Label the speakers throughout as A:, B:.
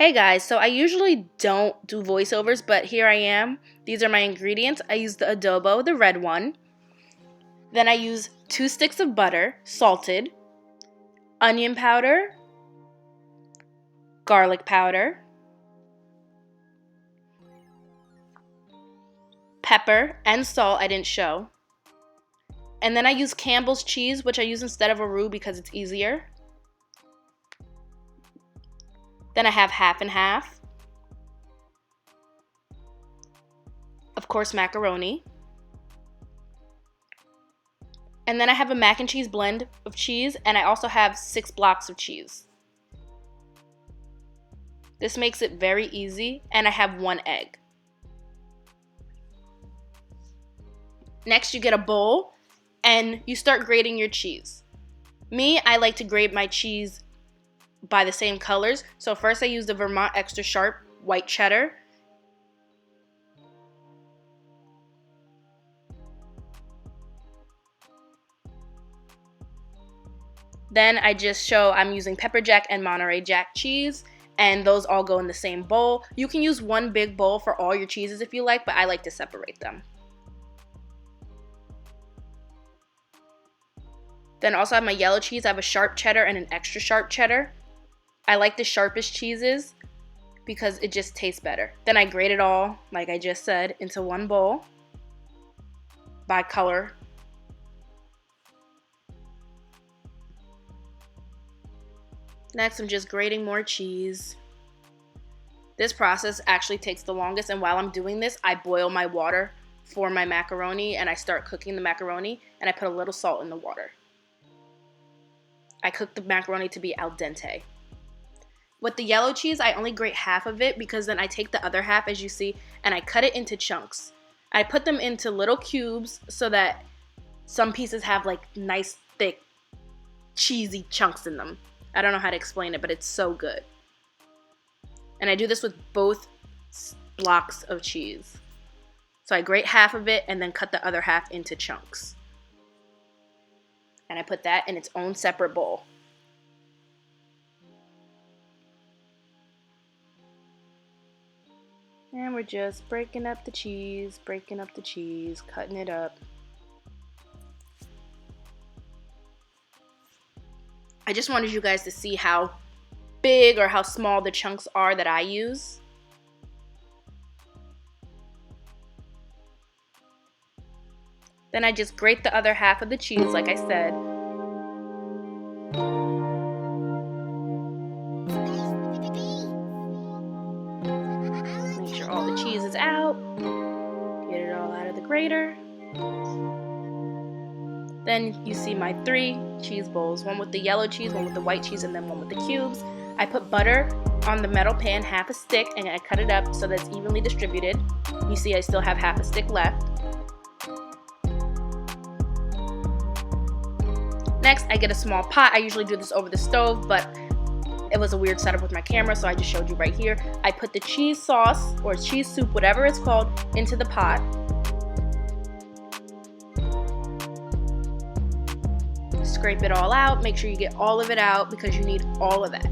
A: Hey guys, so I usually don't do voiceovers, but here I am. These are my ingredients. I use the adobo, the red one. Then I use 2 sticks of butter, salted, onion powder, garlic powder, pepper and salt I didn't show. And then I use Campbell's cheese, which I use instead of a roux because it's easier. Then I have half and half. Of course, macaroni. And then I have a mac and cheese blend of cheese, and I also have 6 blocks of cheese. This makes it very easy, and I have 1 egg. Next, you get a bowl, and you start grating your cheese. Me, I like to grate my cheese by the same colors. So first I use the Vermont extra sharp white cheddar. Then I just show I'm using pepper jack and Monterey Jack cheese, and those all go in the same bowl. You can use one big bowl for all your cheeses if you like, but I like to separate them. Then also I have my yellow cheese. I have a sharp cheddar and an extra sharp cheddar. I like the sharpest cheeses because it just tastes better. Then I grate it all, like I just said, into one bowl by color. Next, I'm just grating more cheese. This process actually takes the longest, and while I'm doing this, I boil my water for my macaroni, and I start cooking the macaroni, and I put a little salt in the water. I cook the macaroni to be al dente. With the yellow cheese, I only grate half of it because then I take the other half, as you see, and I cut it into chunks. I put them into little cubes so that some pieces have like nice, thick, cheesy chunks in them. I don't know how to explain it, but it's so good. And I do this with both blocks of cheese. So I grate half of it and then cut the other half into chunks. And I put that in its own separate bowl. And we're just breaking up the cheese, cutting it up. I just wanted you guys to see how big or how small the chunks are that I use. Then I just grate the other half of the cheese, like I said. Make sure all the cheese is out. Get it all out of the grater. Then you see my 3 cheese bowls, one with the yellow cheese, one with the white cheese, and then one with the cubes. I put butter on the metal pan, half a stick, and I cut it up so that it's evenly distributed. You see I still have half a stick left. Next, I get a small pot. I usually do this over the stove, but it was a weird setup with my camera, so I just showed you right here. I put the cheese sauce, or cheese soup, whatever it's called, into the pot. Scrape it all out. Make sure you get all of it out because you need all of that.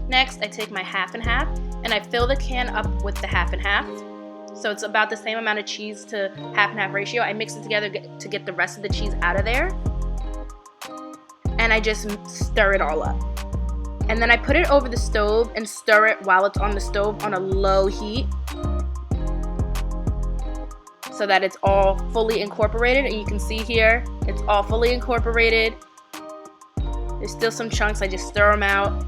A: Next, I take my half and half and I fill the can up with the half and half. So it's about the same amount of cheese to half and half ratio. I mix it together to get the rest of the cheese out of there. And I just stir it all up. And then I put it over the stove and stir it while it's on the stove on a low heat so that it's all fully incorporated. And you can see here, it's all fully incorporated. There's still some chunks, I just stir them out.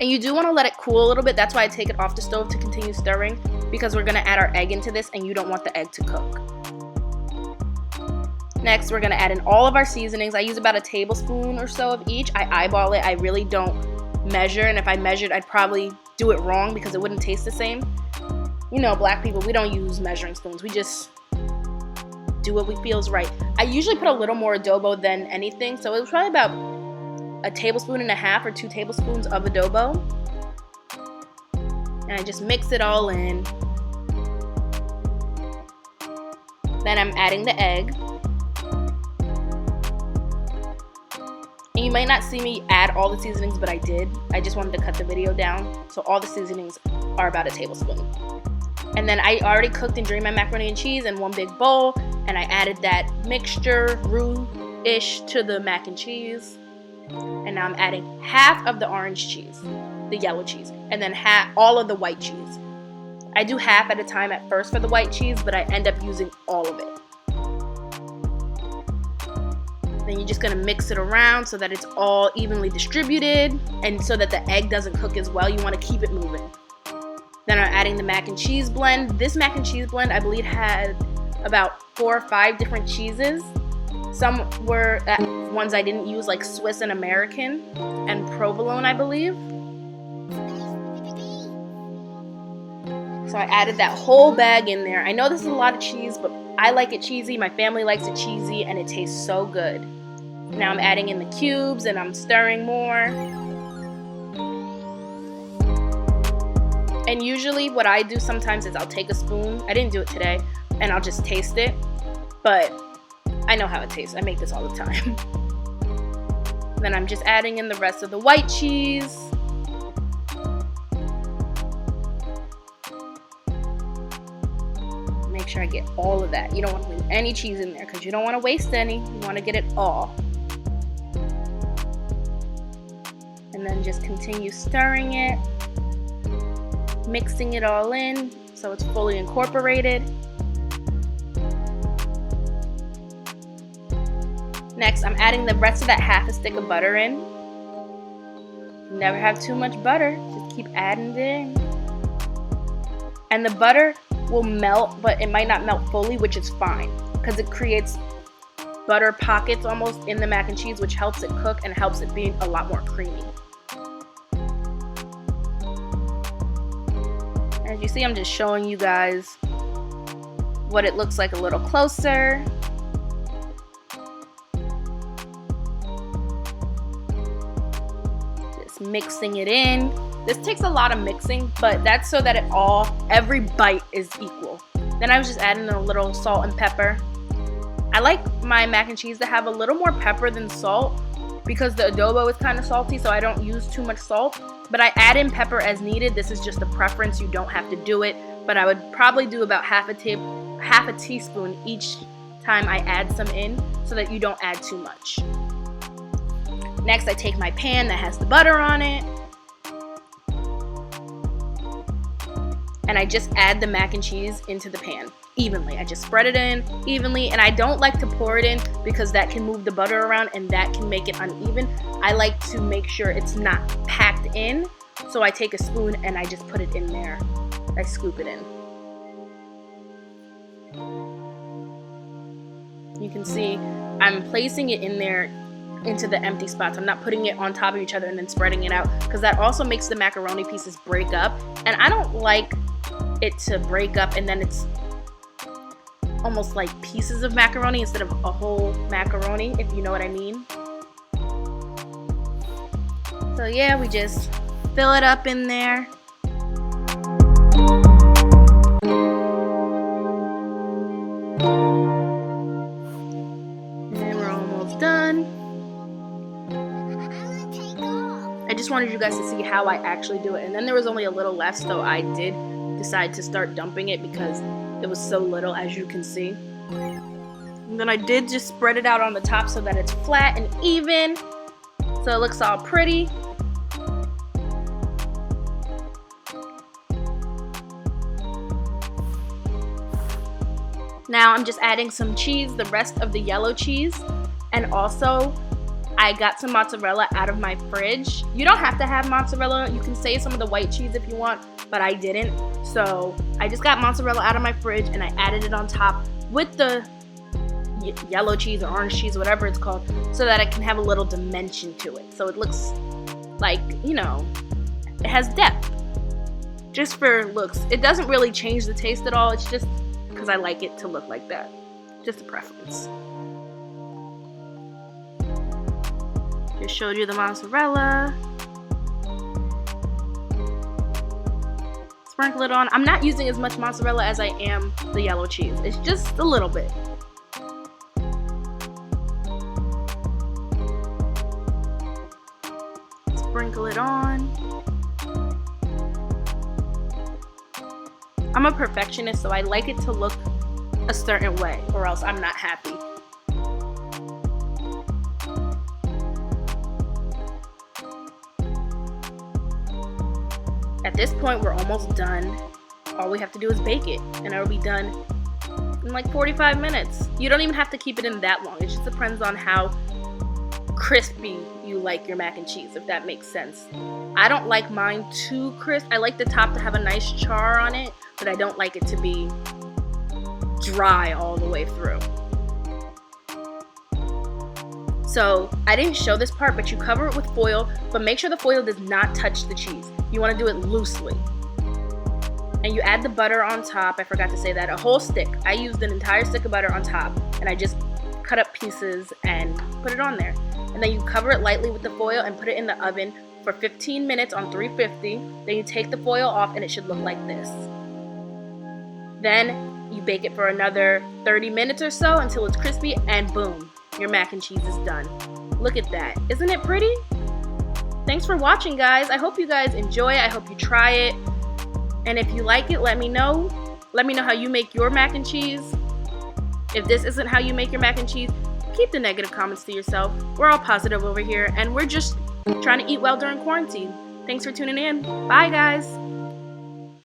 A: And you do want to let it cool a little bit. That's why I take it off the stove to continue stirring, because we're going to add our egg into this and you don't want the egg to cook. Next, we're going to add in all of our seasonings. I use about a tablespoon or so of each. I eyeball it. I really don't measure, and if I measured, I'd probably do it wrong because it wouldn't taste the same. You know, black people, we don't use measuring spoons. We just do what we feel is right. I usually put a little more adobo than anything, so it was probably about a tablespoon and a half or 2 tablespoons of adobo. And I just mix it all in. Then I'm adding the egg. And you might not see me add all the seasonings, but I did. I just wanted to cut the video down. So all the seasonings are about a tablespoon. And then I already cooked and drained my macaroni and cheese in one big bowl. And I added that mixture, roux-ish, to the mac and cheese. And now I'm adding half of the orange cheese, the yellow cheese, and then all of the white cheese. I do half at a time at first for the white cheese, but I end up using all of it. Then you're just gonna mix it around so that it's all evenly distributed and so that the egg doesn't cook as well. You wanna keep it moving. Then I'm adding the mac and cheese blend. This mac and cheese blend, I believe, had about 4 or 5 different cheeses. Some were ones I didn't use, like Swiss and American and provolone, I believe. So I added that whole bag in there. I know this is a lot of cheese, but I like it cheesy. My family likes it cheesy, and it tastes so good. Now I'm adding in the cubes, and I'm stirring more. And usually what I do sometimes is I'll take a spoon. I didn't do it today, and I'll just taste it. But I know how it tastes. I make this all the time. Then I'm just adding in the rest of the white cheese. Make sure I get all of that. You don't want to leave any cheese in there because you don't want to waste any. You want to get it all. And then just continue stirring it, mixing it all in so it's fully incorporated. Next, I'm adding the rest of that half a stick of butter in. Never have too much butter, just keep adding it in. And the butter will melt, but it might not melt fully, which is fine because it creates butter pockets almost in the mac and cheese, which helps it cook and helps it be a lot more creamy. As you see, I'm just showing you guys what it looks like a little closer. Just mixing it in. This takes a lot of mixing, but that's so that every bite is equal. Then I was just adding a little salt and pepper. I like my mac and cheese to have a little more pepper than salt because the adobo is kind of salty, so I don't use too much salt. But I add in pepper as needed. This is just a preference. You don't have to do it, but I would probably do about half a teaspoon each time I add some in so that you don't add too much. Next, I take my pan that has the butter on it, and I just add the mac and cheese into the pan evenly. I just spread it in evenly, and I don't like to pour it in because that can move the butter around and that can make it uneven. I like to make sure it's not packed in, so I take a spoon and I just put it in there. I scoop it in. You can see I'm placing it in there into the empty spots. I'm not putting it on top of each other and then spreading it out because that also makes the macaroni pieces break up, and I don't like it to break up and then it's almost like pieces of macaroni instead of a whole macaroni, if you know what I mean. So yeah, we just fill it up in there. And we're almost done. I just wanted you guys to see how I actually do it. And then there was only a little left, so I did decide to start dumping it because it was so little, as you can see. And then I did just spread it out on the top so that it's flat and even, so it looks all pretty. Now I'm just adding some cheese, the rest of the yellow cheese, and also I got some mozzarella out of my fridge. You don't have to have mozzarella. You can save some of the white cheese if you want, but I didn't. So I just got mozzarella out of my fridge and I added it on top with the yellow cheese or orange cheese, whatever it's called, so that it can have a little dimension to it. So it looks like, you know, it has depth. Just for looks. It doesn't really change the taste at all. It's just because I like it to look like that. Just a preference. Just showed you the mozzarella. Sprinkle it on. I'm not using as much mozzarella as I am the yellow cheese. It's just a little bit. sprinkle it on. I'm a perfectionist, so I like it to look a certain way, or else I'm not happy. At this point, we're almost done. All we have to do is bake it, and it'll be done in like 45 minutes. You don't even have to keep it in that long. It just depends on how crispy you like your mac and cheese, if that makes sense. I don't like mine too crisp. I like the top to have a nice char on it, but I don't like it to be dry all the way through. So I didn't show this part, but you cover it with foil, but make sure the foil does not touch the cheese. You want to do it loosely. And you add the butter on top. I forgot to say that. A whole stick. I used an entire stick of butter on top, and I just cut up pieces and put it on there. And then you cover it lightly with the foil and put it in the oven for 15 minutes on 350. Then you take the foil off and it should look like this. Then you bake it for another 30 minutes or so until it's crispy, and boom, your mac and cheese is done. Look at that. Isn't it pretty? Thanks for watching, guys. I hope you guys enjoy it. I hope you try it. And if you like it, let me know. Let me know how you make your mac and cheese. If this isn't how you make your mac and cheese, keep the negative comments to yourself. We're all positive over here, and we're just trying to eat well during quarantine. Thanks for tuning in. Bye, guys.